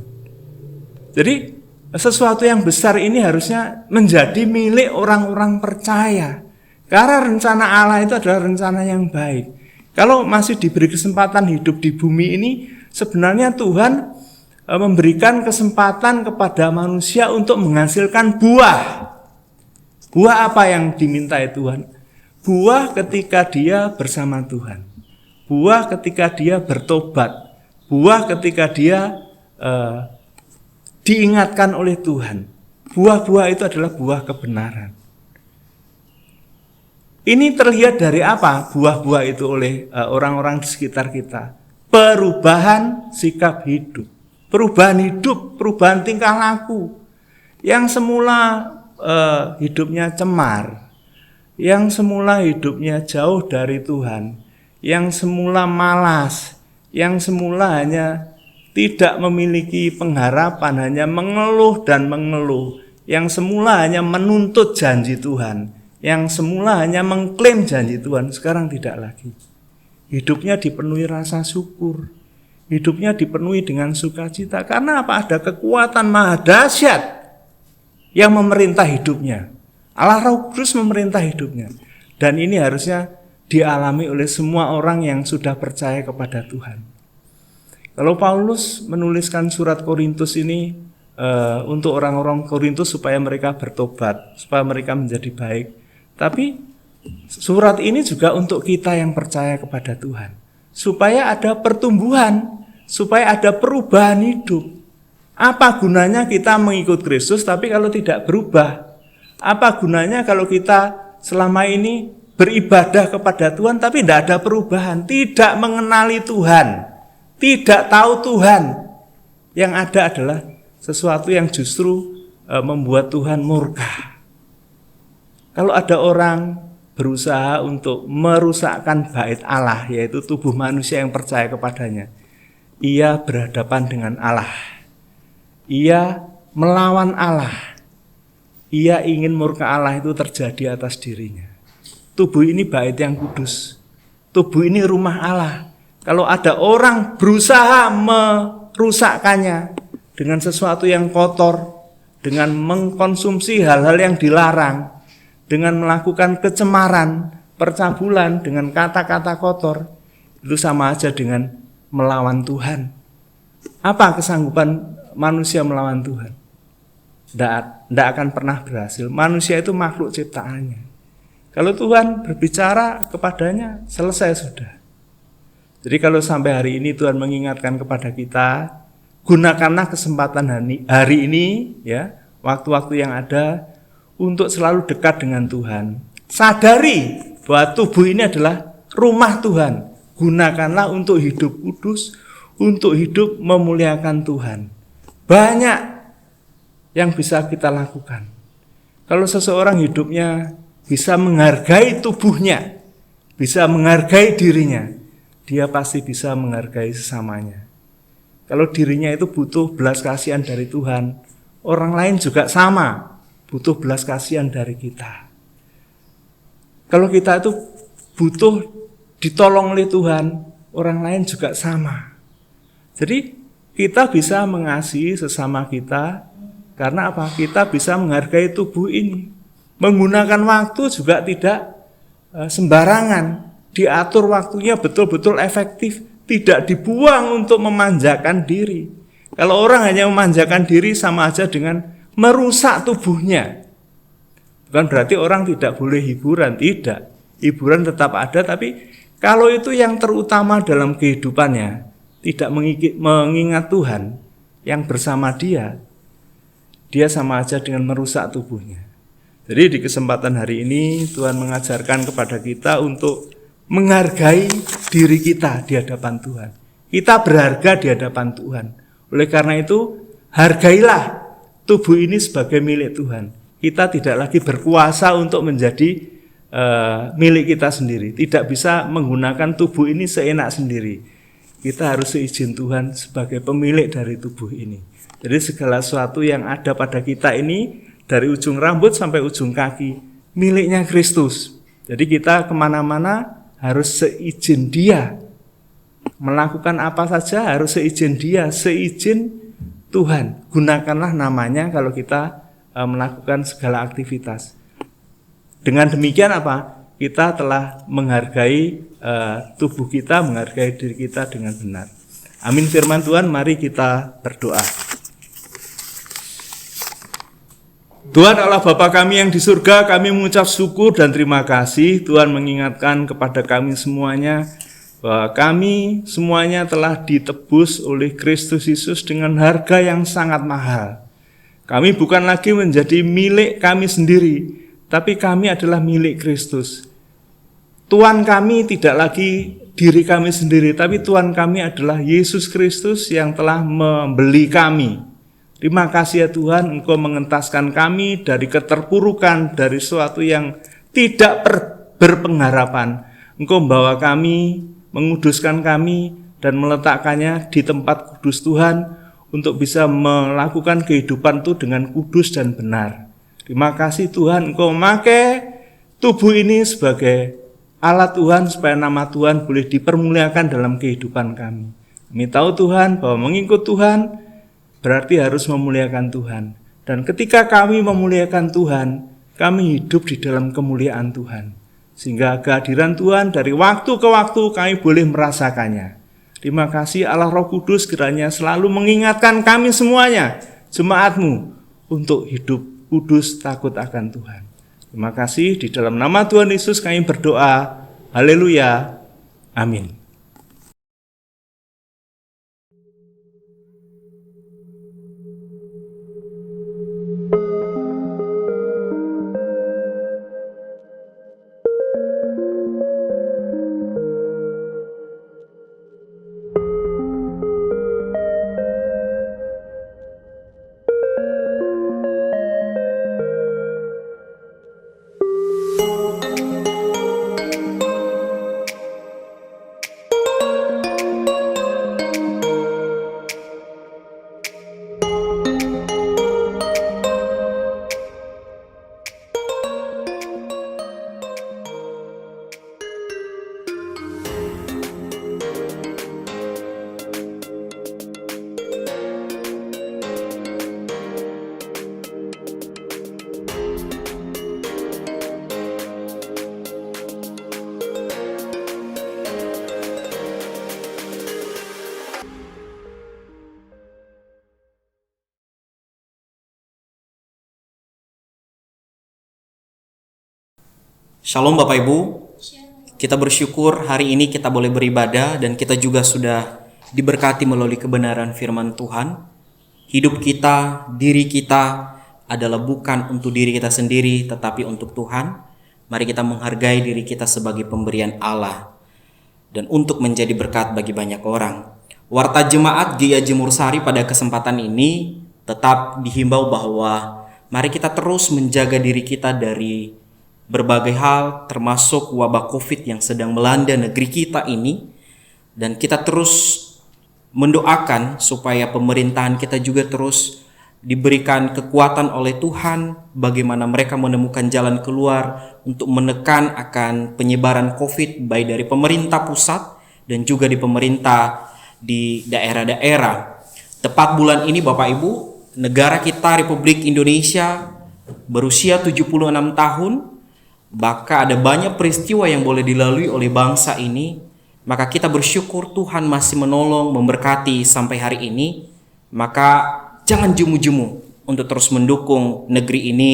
Jadi sesuatu yang besar ini harusnya menjadi milik orang-orang percaya. Karena rencana Allah itu adalah rencana yang baik. Kalau masih diberi kesempatan hidup di bumi ini, sebenarnya Tuhan memberikan kesempatan kepada manusia untuk menghasilkan buah. Buah apa yang dimintai Tuhan? Buah ketika dia bersama Tuhan. Buah ketika dia bertobat. Buah ketika dia diingatkan oleh Tuhan. Buah-buah itu adalah buah kebenaran. Ini terlihat dari apa buah-buah itu oleh orang-orang di sekitar kita? Perubahan sikap hidup, perubahan tingkah laku. Yang semula hidupnya cemar, yang semula hidupnya jauh dari Tuhan, yang semula malas, yang semula hanya tidak memiliki pengharapan, hanya mengeluh dan mengeluh, yang semula hanya menuntut janji Tuhan, yang semula hanya mengklaim janji Tuhan, sekarang tidak lagi. Hidupnya dipenuhi rasa syukur, hidupnya dipenuhi dengan sukacita. Karena apa? Ada kekuatan maha dahsyat yang memerintah hidupnya. Allah Roh Kudus memerintah hidupnya. Dan ini harusnya dialami oleh semua orang yang sudah percaya kepada Tuhan. Kalau Paulus menuliskan surat Korintus ini untuk orang-orang Korintus supaya mereka bertobat, supaya mereka menjadi baik. Tapi surat ini juga untuk kita yang percaya kepada Tuhan. Supaya ada pertumbuhan, supaya ada perubahan hidup. Apa gunanya kita mengikut Kristus tapi kalau tidak berubah? Apa gunanya kalau kita selama ini beribadah kepada Tuhan tapi tidak ada perubahan, tidak mengenali Tuhan, tidak tahu Tuhan? Yang ada adalah sesuatu yang justru membuat Tuhan murka. Kalau ada orang berusaha untuk merusakkan bait Allah, yaitu tubuh manusia yang percaya kepadanya, ia berhadapan dengan Allah. Ia melawan Allah. Ia ingin murka Allah itu terjadi atas dirinya. Tubuh ini bait yang kudus. Tubuh ini rumah Allah. Kalau ada orang berusaha merusakkannya dengan sesuatu yang kotor, dengan mengkonsumsi hal-hal yang dilarang, dengan melakukan kecemaran, percabulan dengan kata-kata kotor, itu sama aja dengan melawan Tuhan. Apa kesanggupan manusia melawan Tuhan? Tidak akan pernah berhasil. Manusia itu makhluk ciptaannya. Kalau Tuhan berbicara kepadanya, selesai sudah. Jadi kalau sampai hari ini Tuhan mengingatkan kepada kita, gunakanlah kesempatan hari ini, ya, waktu-waktu yang ada untuk selalu dekat dengan Tuhan. Sadari bahwa tubuh ini adalah rumah Tuhan. Gunakanlah untuk hidup kudus, untuk hidup memuliakan Tuhan. Banyak yang bisa kita lakukan. Kalau seseorang hidupnya bisa menghargai tubuhnya, bisa menghargai dirinya, dia pasti bisa menghargai sesamanya. Kalau dirinya itu butuh belas kasihan dari Tuhan, orang lain juga sama, butuh belas kasihan dari kita. Kalau kita itu butuh ditolong oleh Tuhan, orang lain juga sama. Jadi kita bisa mengasihi sesama kita karena apa? Kita bisa menghargai tubuh ini. Menggunakan waktu juga tidak sembarangan. Diatur waktunya betul-betul efektif. Tidak dibuang untuk memanjakan diri. Kalau orang hanya memanjakan diri sama aja dengan merusak tubuhnya. Bukan berarti orang tidak boleh hiburan. Tidak. Hiburan tetap ada, tapi kalau itu yang terutama dalam kehidupannya, tidak mengingat Tuhan yang bersama dia sama aja dengan merusak tubuhnya. Jadi di kesempatan hari ini Tuhan mengajarkan kepada kita untuk menghargai diri kita di hadapan Tuhan. Kita berharga di hadapan Tuhan. Oleh karena itu, hargailah tubuh ini sebagai milik Tuhan. Kita tidak lagi berkuasa untuk menjadi milik kita sendiri. Tidak bisa menggunakan tubuh ini seenak sendiri. Kita harus seizin Tuhan sebagai pemilik dari tubuh ini. Jadi segala sesuatu yang ada pada kita ini, dari ujung rambut sampai ujung kaki, miliknya Kristus. Jadi kita kemana-mana harus seizin Dia. Melakukan apa saja harus seizin Dia, seizin Tuhan. Gunakanlah namanya kalau kita melakukan segala aktivitas. Dengan demikian apa? Kita telah menghargai tubuh kita, menghargai diri kita dengan benar. Amin firman Tuhan, mari kita berdoa. Tuhan Allah Bapa kami yang di surga, kami mengucap syukur dan terima kasih. Tuhan mengingatkan kepada kami semuanya bahwa kami semuanya telah ditebus oleh Kristus Yesus dengan harga yang sangat mahal. Kami bukan lagi menjadi milik kami sendiri, tapi kami adalah milik Kristus. Tuhan kami tidak lagi diri kami sendiri, tapi Tuhan kami adalah Yesus Kristus yang telah membeli kami. Terima kasih ya Tuhan, Engkau mengentaskan kami dari keterpurukan, dari sesuatu yang tidak berpengharapan. Engkau membawa kami, menguduskan kami, dan meletakkannya di tempat kudus Tuhan, untuk bisa melakukan kehidupan itu dengan kudus dan benar. Terima kasih Tuhan, Engkau memakai tubuh ini sebagai alat Tuhan, supaya nama Tuhan boleh dipermuliakan dalam kehidupan kami. Kami tahu Tuhan, bahwa mengikut Tuhan, berarti harus memuliakan Tuhan. Dan ketika kami memuliakan Tuhan, kami hidup di dalam kemuliaan Tuhan. Sehingga kehadiran Tuhan dari waktu ke waktu kami boleh merasakannya. Terima kasih Allah Roh Kudus, kiranya selalu mengingatkan kami semuanya, jemaat-Mu, untuk hidup kudus takut akan Tuhan. Terima kasih, di dalam nama Tuhan Yesus kami berdoa. Haleluya. Amin. Shalom Bapak Ibu, kita bersyukur hari ini kita boleh beribadah dan kita juga sudah diberkati melalui kebenaran firman Tuhan. Hidup kita, diri kita adalah bukan untuk diri kita sendiri tetapi untuk Tuhan. Mari kita menghargai diri kita sebagai pemberian Allah dan untuk menjadi berkat bagi banyak orang. Warta Jemaat GIA Jemur Sari pada kesempatan ini tetap dihimbau bahwa mari kita terus menjaga diri kita dari berbagai hal termasuk wabah COVID yang sedang melanda negeri kita ini, dan kita terus mendoakan supaya pemerintahan kita juga terus diberikan kekuatan oleh Tuhan bagaimana mereka menemukan jalan keluar untuk menekan akan penyebaran COVID baik dari pemerintah pusat dan juga di pemerintah di daerah-daerah. Tepat bulan ini Bapak Ibu, negara kita Republik Indonesia berusia 76 tahun. Bahkan ada banyak peristiwa yang boleh dilalui oleh bangsa ini, maka kita bersyukur Tuhan masih menolong, memberkati sampai hari ini. Maka jangan jemu-jemu untuk terus mendukung negeri ini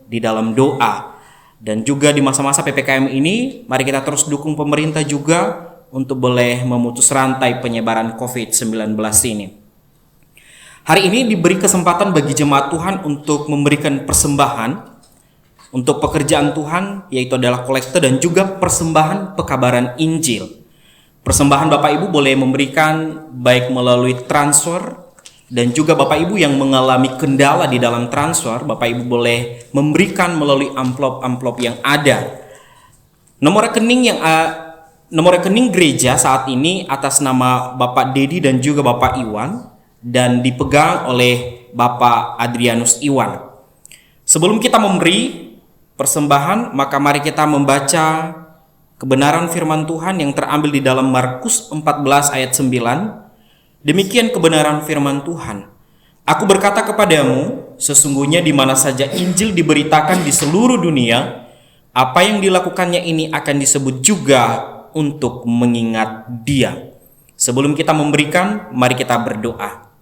di dalam doa. Dan juga di masa-masa PPKM ini, mari kita terus dukung pemerintah juga untuk boleh memutus rantai penyebaran COVID-19 ini. Hari ini diberi kesempatan bagi jemaat Tuhan untuk memberikan persembahan untuk pekerjaan Tuhan, yaitu adalah kolekte dan juga persembahan pekabaran Injil. Persembahan Bapak Ibu boleh memberikan baik melalui transfer, dan juga Bapak Ibu yang mengalami kendala di dalam transfer, Bapak Ibu boleh memberikan melalui amplop-amplop yang ada. Nomor rekening gereja saat ini atas nama Bapak Dedi dan juga Bapak Iwan, dan dipegang oleh Bapak Adrianus Iwan. Sebelum kita memberi persembahan, maka mari kita membaca kebenaran firman Tuhan yang terambil di dalam Markus 14 ayat 9. Demikian kebenaran firman Tuhan. Aku berkata kepadamu, sesungguhnya di mana saja Injil diberitakan di seluruh dunia, apa yang dilakukannya ini akan disebut juga untuk mengingat Dia. Sebelum kita memberikan, mari kita berdoa.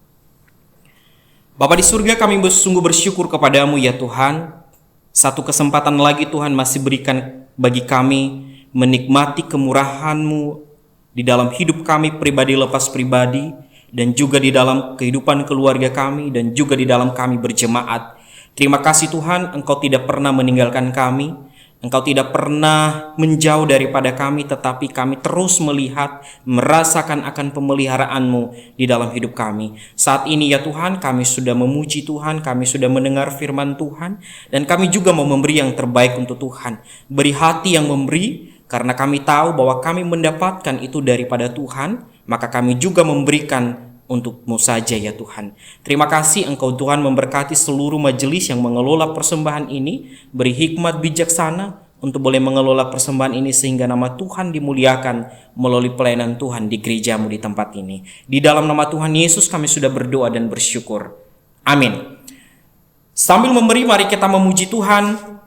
Bapa di surga, kami sungguh bersyukur kepadamu ya Tuhan. Satu kesempatan lagi Tuhan masih berikan bagi kami menikmati kemurahan-Mu di dalam hidup kami pribadi lepas pribadi, dan juga di dalam kehidupan keluarga kami, dan juga di dalam kami berjemaat. Terima kasih Tuhan, Engkau tidak pernah meninggalkan kami. Engkau tidak pernah menjauh daripada kami, tetapi kami terus melihat, merasakan akan pemeliharaan-Mu di dalam hidup kami. Saat ini ya Tuhan, kami sudah memuji Tuhan, kami sudah mendengar firman Tuhan, dan kami juga mau memberi yang terbaik untuk Tuhan. Beri hati yang memberi, karena kami tahu bahwa kami mendapatkan itu daripada Tuhan, maka kami juga memberikan untuk-Mu saja ya Tuhan. Terima kasih Engkau Tuhan memberkati seluruh majelis yang mengelola persembahan ini. Beri hikmat bijaksana untuk boleh mengelola persembahan ini sehingga nama Tuhan dimuliakan melalui pelayanan Tuhan di gereja-Mu di tempat ini. Di dalam nama Tuhan Yesus kami sudah berdoa dan bersyukur. Amin. Sambil memberi, mari kita memuji Tuhan.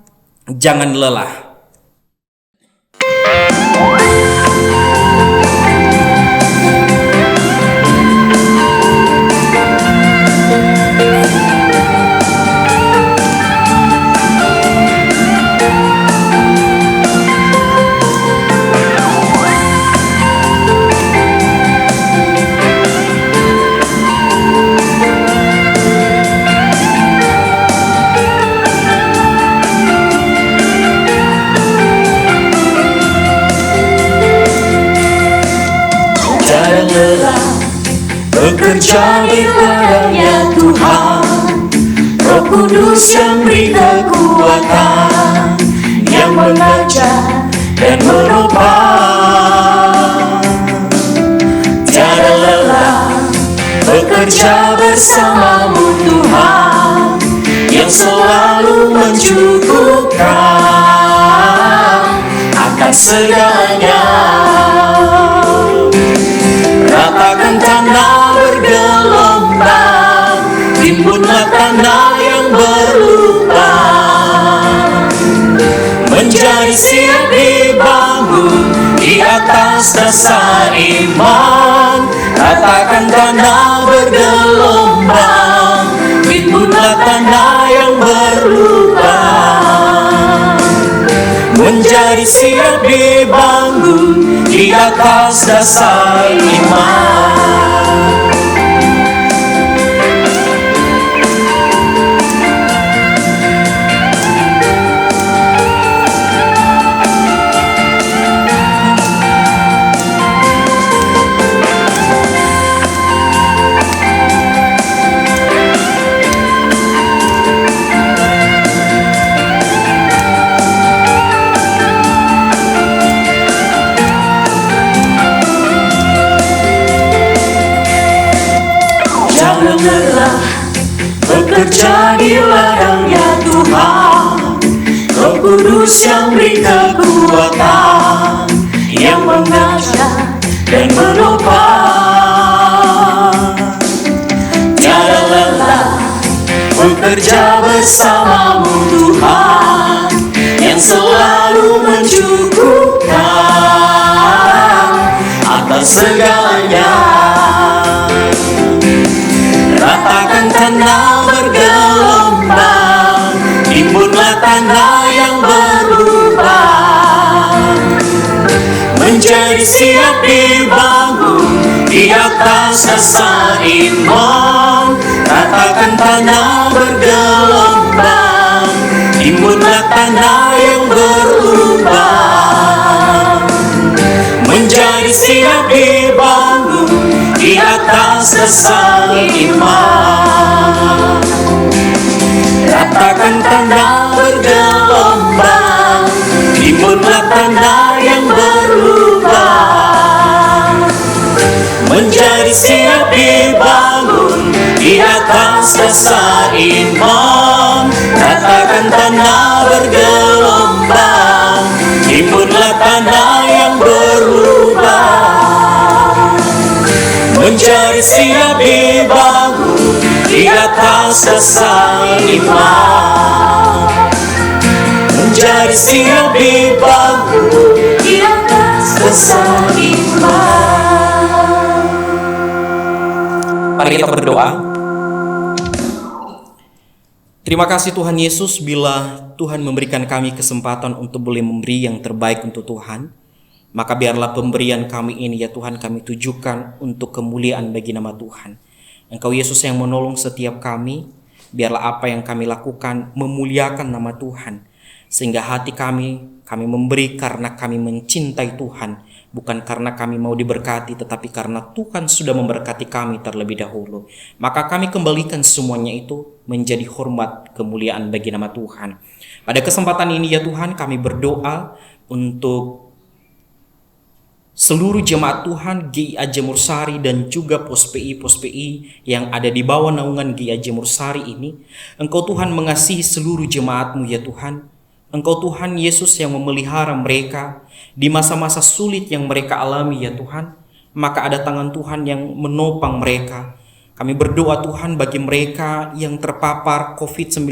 Jangan lelah. Bekerja di ladangnya Tuhan, Roh Kudus yang beri kekuatan, yang mengajar dan menopang. Tiada lelah bekerja bersamamu Tuhan, yang selalu mencukupkan akan segalanya. Ratakan tanah bergelombang, timbunlah tanah yang berlubang, menjadi siap dibangun di atas dasar iman. Ratakan tanah bergelombang, timbunlah tanah yang berlubang, menjadi siap dibangun di atas dasar iman. Jangan lelah bekerja di ladangnya Tuhan, Roh Kudus yang beri kekuatan, yang mengajar dan menopang. Tiada lelah bekerja bersamamu Tuhan, yang selalu mencukupkan atas segalanya. Ratakan tanah bergelombang, timbunlah tanah yang berubah, menjadi siap dibangun di atas dasar iman. Ratakan tanah bergelombang, timbunlah tanah yang berubah, menjadi siap dibangun di atas dasar iman. Ratakan tanah bergelombang, timbunlah tanah yang berubah, menjadi siap dibangun di atas dasar iman. Ratakan tanah bergelombang, timbunlah tanah yang berubah, menjadi siap dibangun di atas dasar iman. Menjadi siap dibangun di atas dasar iman. Mari kita berdoa. Terima kasih Tuhan Yesus bila Tuhan memberikan kami kesempatan untuk boleh memberi yang terbaik untuk Tuhan. Maka biarlah pemberian kami ini ya Tuhan kami tujukan untuk kemuliaan bagi nama Tuhan. Engkau Yesus yang menolong setiap kami, biarlah apa yang kami lakukan memuliakan nama Tuhan. Sehingga hati kami memberi karena kami mencintai Tuhan. Bukan karena kami mau diberkati, tetapi karena Tuhan sudah memberkati kami terlebih dahulu. Maka kami kembalikan semuanya itu menjadi hormat kemuliaan bagi nama Tuhan. Pada kesempatan ini ya Tuhan kami berdoa untuk seluruh jemaat Tuhan GIA Jemur Sari dan juga pos PI yang ada di bawah naungan GIA Jemur Sari ini. Engkau Tuhan mengasihi seluruh jemaat-Mu ya Tuhan. Engkau Tuhan Yesus yang memelihara mereka di masa-masa sulit yang mereka alami ya Tuhan. Maka ada tangan Tuhan yang menopang mereka. Kami berdoa Tuhan bagi mereka yang terpapar COVID-19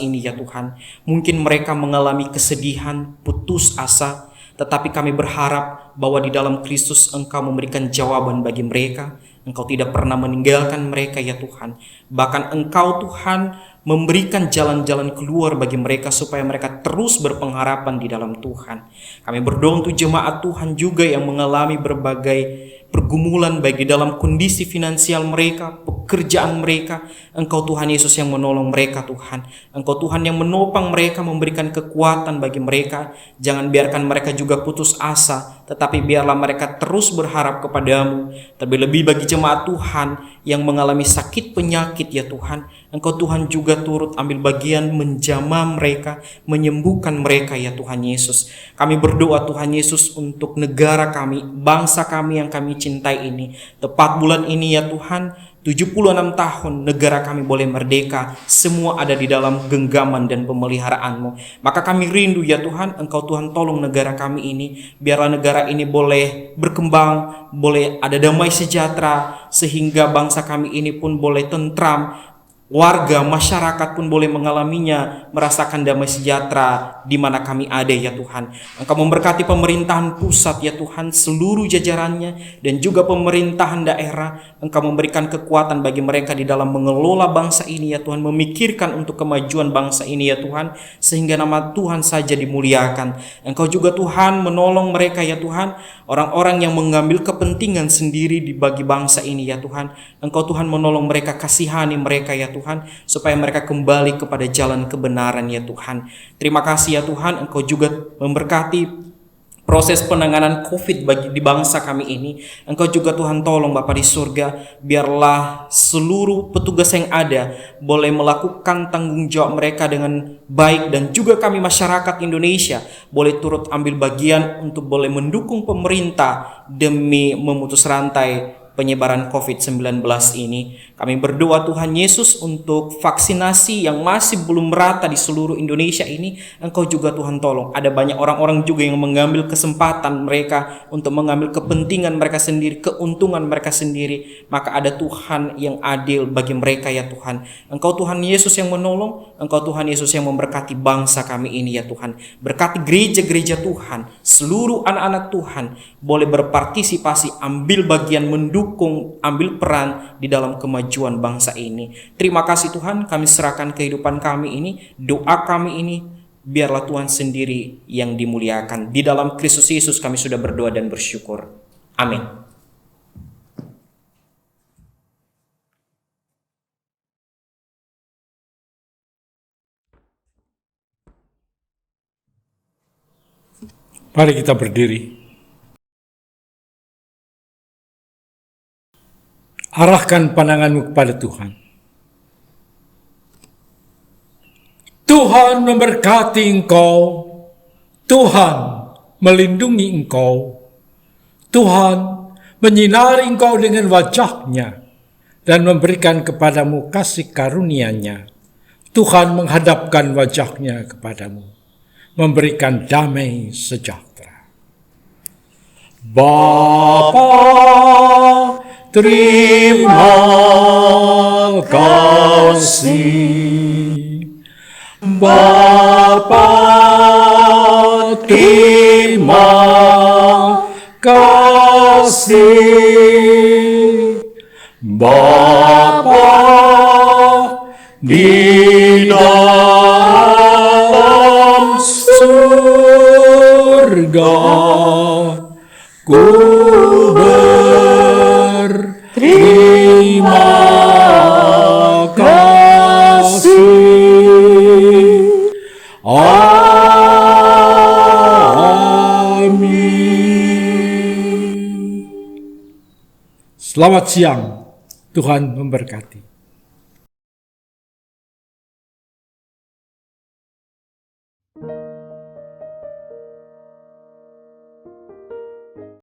ini ya Tuhan. Mungkin mereka mengalami kesedihan, putus asa. Tetapi kami berharap bahwa di dalam Kristus Engkau memberikan jawaban bagi mereka. Engkau tidak pernah meninggalkan mereka ya Tuhan. Bahkan Engkau Tuhan memberikan jalan-jalan keluar bagi mereka supaya mereka terus berpengharapan di dalam Tuhan. Kami berdoa untuk jemaat Tuhan juga yang mengalami berbagai pergumulan baik di dalam kondisi finansial mereka, pekerjaan mereka. Engkau Tuhan Yesus yang menolong mereka Tuhan. Engkau Tuhan yang menopang mereka, memberikan kekuatan bagi mereka. Jangan biarkan mereka juga putus asa, tetapi biarlah mereka terus berharap kepadamu. Terlebih bagi jemaat Tuhan yang mengalami sakit penyakit ya Tuhan. Engkau Tuhan juga turut ambil bagian menjamah mereka, menyembuhkan mereka ya Tuhan Yesus. Kami berdoa Tuhan Yesus untuk negara kami, bangsa kami yang kami cintai ini. Tepat bulan ini ya Tuhan, 76 tahun negara kami boleh merdeka. Semua ada di dalam genggaman dan pemeliharaan-Mu. Maka kami rindu ya Tuhan, Engkau Tuhan tolong negara kami ini. Biarlah negara ini boleh berkembang, boleh ada damai sejahtera, sehingga bangsa kami ini pun boleh tentram, warga, masyarakat pun boleh mengalaminya, merasakan damai sejahtera di mana kami ada ya Tuhan. Engkau memberkati pemerintahan pusat ya Tuhan, seluruh jajarannya, dan juga pemerintahan daerah. Engkau memberikan kekuatan bagi mereka di dalam mengelola bangsa ini ya Tuhan, memikirkan untuk kemajuan bangsa ini ya Tuhan, sehingga nama Tuhan saja dimuliakan. Engkau juga Tuhan menolong mereka ya Tuhan, orang-orang yang mengambil kepentingan sendiri bagi bangsa ini ya Tuhan. Engkau Tuhan menolong mereka, kasihani mereka ya Tuhan, supaya mereka kembali kepada jalan kebenaran ya Tuhan. Terima kasih ya Tuhan, Engkau juga memberkati proses penanganan COVID di bangsa kami ini. Engkau juga Tuhan tolong Bapa di surga, biarlah seluruh petugas yang ada boleh melakukan tanggung jawab mereka dengan baik, dan juga kami masyarakat Indonesia boleh turut ambil bagian untuk boleh mendukung pemerintah demi memutus rantai penyebaran COVID-19 ini. Kami berdoa Tuhan Yesus untuk vaksinasi yang masih belum merata di seluruh Indonesia ini. Engkau juga Tuhan tolong. Ada banyak orang-orang juga yang mengambil kesempatan mereka untuk mengambil kepentingan mereka sendiri, keuntungan mereka sendiri. Maka ada Tuhan yang adil bagi mereka ya Tuhan. Engkau Tuhan Yesus yang menolong. Engkau Tuhan Yesus yang memberkati bangsa kami ini ya Tuhan. Berkati gereja-gereja Tuhan. Seluruh anak-anak Tuhan boleh berpartisipasi, ambil bagian, mendukung, ambil peran di dalam kemajuan bangsa ini. Terima kasih Tuhan, kami serahkan kehidupan kami ini, doa kami ini, biarlah Tuhan sendiri yang dimuliakan. Di dalam Kristus Yesus kami sudah berdoa dan bersyukur. Amin. Mari kita berdiri. Arahkan pandanganmu kepada Tuhan. Tuhan memberkati engkau. Tuhan melindungi engkau. Tuhan menyinari engkau dengan wajah-Nya dan memberikan kepadamu kasih karunia-Nya. Tuhan menghadapkan wajah-Nya kepadamu, memberikan damai sejahtera. Bapa, terima kasih. Bapa, terima kasih. Bapa di dalam surga, ku berterima kasih. Amin. Selamat siang, Tuhan memberkati.